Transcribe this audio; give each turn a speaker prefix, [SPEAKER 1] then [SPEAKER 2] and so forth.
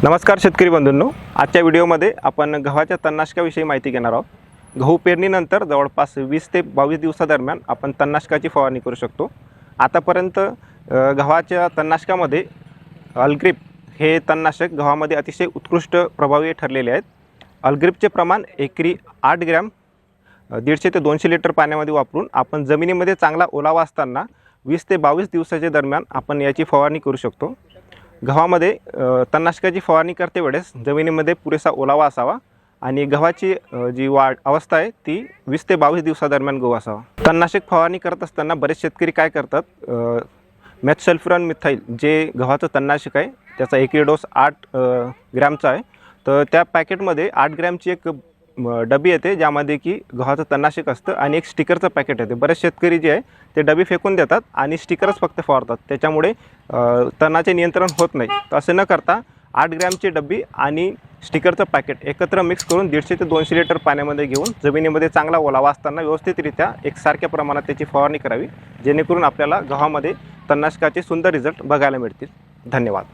[SPEAKER 1] नमस्कार शेतकरी बंधूंनो, आजच्या व्हिडिओमध्ये आपण गव्हाच्या तणनाशकाविषयी माहिती घेणार आहोत। गहू पेरणीनंतर जवळपास 20 ते 22 दिवसादरम्यान आपण तणनाशकाची फवारणी करू शकतो। आतापर्यंत गव्हाच्या तणनाशकामध्ये अल्ग्रिप हे तणनाशक गव्हामध्ये अतिशय उत्कृष्ट प्रभावी ठरलेले आहेत। अल्ग्रिपचे प्रमाण एकरी 8 ग्रॅम 150 ते 200 लिटर पाण्यामध्ये वापरून आपण जमिनीमध्ये चांगला ओलावा असताना 20 ते 22 दिवसाच्या दरम्यान आपण याची फवारणी करू शकतो। गव्हामध्ये तणनाशकाची फवारणी करते वेळेस जमिनीमध्ये पुरेसा ओलावा असावा आणि गव्हाची जी वाढ अवस्था आहे ती 20 ते 22 दिवसादरम्यान गहू असावा। तणनाशक फवारणी करत असताना बरेच शेतकरी काय करतात, मेथसल्फ्युरॉन मिथाइल जे गव्हाचं तणनाशक आहे त्याचा एकरी डोस 8 ग्रॅमचा आहे। तर त्या पॅकेटमध्ये 8 ग्रॅमची एक डबी येते ज्यामध्ये की गव्हाचं तणनाशक असतं आणि एक स्टिकरचं पॅकेट येते। बरेच शेतकरी जे आहे ते डबी फेकून देतात आणि स्टिकरच फक्त फवारतात, त्याच्यामुळे तणाचे नियंत्रण होत नाही। तर असं न करता 8 ग्रॅमची डबी आणि स्टिकरचं पॅकेट एकत्र मिक्स करून 150 ते 200 लिटर पाण्यामध्ये घेऊन जमिनीमध्ये चांगला ओलावा असताना व्यवस्थितरित्या एकसारख्या प्रमाणात त्याची फवारणी करावी, जेणेकरून आपल्याला गव्हामध्ये तणनाशकाचे सुंदर रिझल्ट बघायला मिळतील। धन्यवाद।